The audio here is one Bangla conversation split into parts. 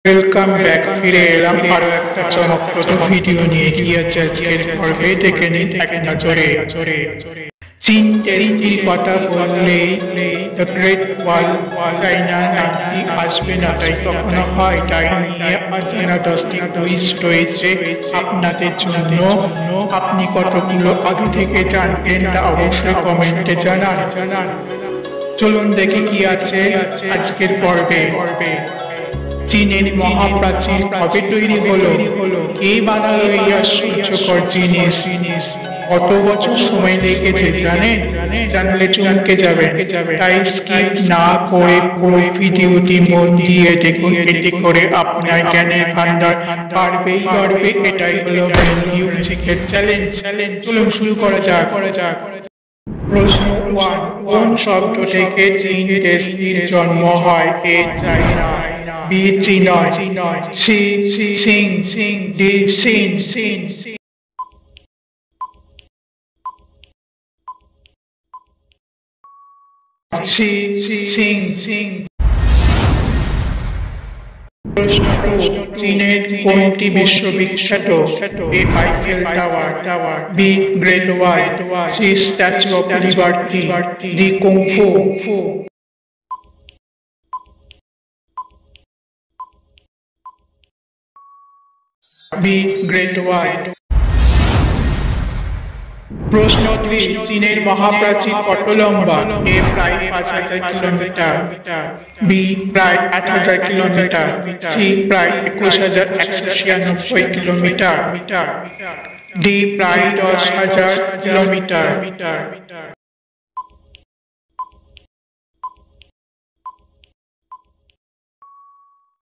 ওয়েলকাম ব্যাক, ফিরে এলাম আরো একটা চমকপ্রদ ভিডিও নিয়ে। কি আছে আজকের পর্বে দেখে নিন এক নজরে। চীন টেস্টির কথা বললেই দ্য গ্রেট ওয়াল চাইনা নামটি আসবে না, তাই কখনো হয়। তাই নিয়ে অজানা 10টি কুইজ রয়েছে আপনাদের জন্য। আপনি কতগুলো আগে থেকে জানতেন তা অবশ্যই কমেন্টে জানান। চলুন দেখি কি আছে আজকের পর্বে। চীনের মহাপ্রাচীর কবে তৈরি হলো? কে বানালো এই আশ্চর্যকর জিনিস? কত বছর সময় লেগেছে জানেন? জানলে চমকে যাবেন। তাই স্কিপ না করে পুরো ভিডিওটি মন দিয়ে দেখুন, এতে করে আপনার জ্ঞানের ভান্ডার বাড়বে। এটাই হলো ভ্যালিউ জিকের চ্যালেঞ্জ। চলুন শুরু করা যাক। প্রশ্ন 1, কোন শব্দ থেকে চীন দেশটির জন্ম হয়? এ চাইনা, বি চীনয়, সি সিং, ডি সিন। সি সিং। প্রশ্ন 2, চীনের কোনটি বিশ্ববিখ্যাত? A Eiffel Tower, B Great Wall, C Statue of Liberty, D kung fu. B Great Wall. প্রশ্ন 3, চীনের মহাপ্রাচীর কত লম্বা? এ প্রায় 5000 কিলোমিটার, বি প্রায় 8000 কিলোমিটার, সি প্রায় 21196 কিলোমিটার, ডি প্রায় 10,000 কিলোমিটার।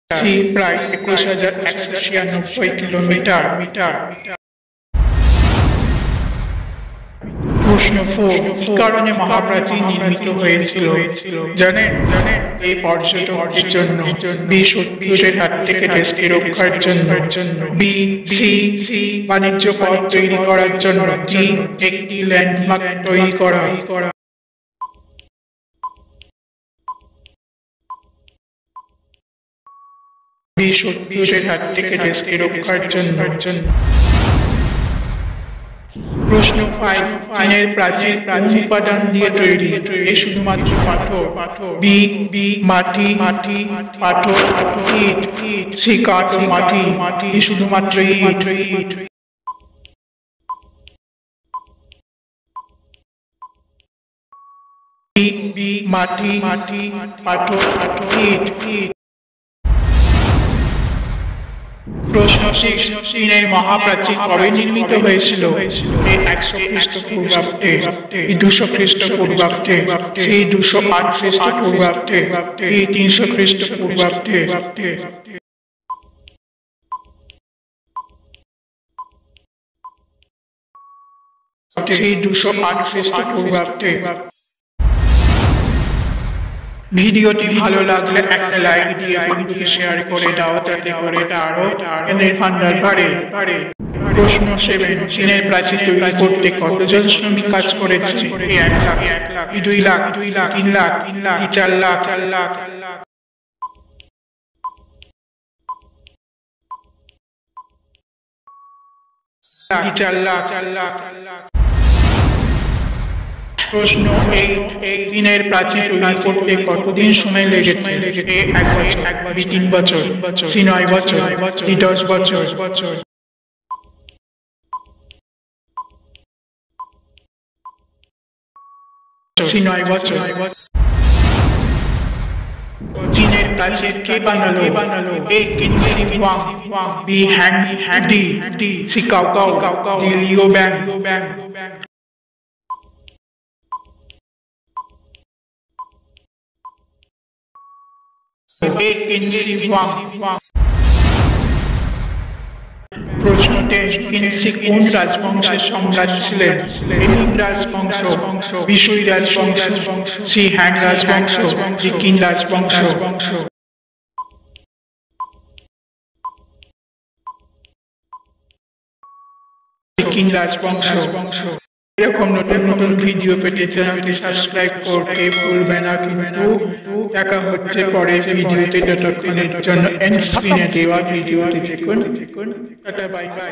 সি প্রায় 21196 কিলোমিটার। প্রশ্ন 4, কি কারণে মহাপ্রাচীর নির্মিত হয়েছিল? জানেন? এই পর্যটকদের জন্য, বি শত্রুদের হাত থেকে দেশকে রক্ষার জন্য, বি সি বাণিজ্য পথ তৈরি করার জন্য, ডি একটি ল্যান্ডমার্ক তৈরি করা। বি শত্রুদের হাত থেকে দেশকে রক্ষার জন্য। প্রশ্ন 5, চীনের প্রাচীর কোন উপাদান দিয়ে তৈরি? এ শুধুমাত্র পাথর, বি মাটি, পাথর, ইট, সি কাঠ ও মাটি, ডি শুধুমাত্র ইট। বি মাটি, পাথর, ইট। প্রশ্ন 6, চীনের মহাপ্রাচীর কবে নির্মিত হয়েছিল? এ 100 খ্রিস্টপূর্বাব্দে, বি 200 খ্রিস্টপূর্বাব্দে, সি 208 খ্রিস্টপূর্বাব্দে, ডি 300 খ্রিস্টপূর্বাব্দে। সি 208 খ্রিস্টপূর্বাব্দে। ভিডিওটি ভালো লাগলে একটা লাইক দিয়ে বন্ধুকে শেয়ার করে দাও, যাতে করে আরো জ্ঞানের ভান্ডার বাড়ে। প্রশ্ন 7, চীনের প্রাচীর তৈরি করতে কতজন শ্রমিক কাজ করেছে? 1 লাখ, 2 লাখ, 3 লাখ, 4 লাখ। 4 লাখ। প্রশ্ন 8, চীনের প্রাচীর তৈরি করতে কতদিন সময় লেগেছে? এ 1 বছর, বি 3 বছর, সি 9 বছর, ডি 10 বছর। সি 9 বছর। চীনের প্রাচীর কে বানালো? A Qin Shi Huang, B Hang Di, C Cao Cao, D লিও ব্যাং। প্রশ্ন 10, কিনসি কোন রাজবংশের সম্রাট ছিলেন? এ মিং রাজবংশ, বি সুই রাজবংশ, সি হ্যাং রাজবংশ, ডি কিন রাজবংশ। কিন রাজবংশ। এরকম নতুন নতুন ভিডিও পেতে চ্যানেলটি সাবস্ক্রাইব করতে ভুলবেন না কিন্তু। দেখা হচ্ছে পরের ভিডিওতে, ততক্ষণের জন্য এন্ড স্ক্রিনে দেওয়া ভিডিওটি দেখুন। Tata, bye bye.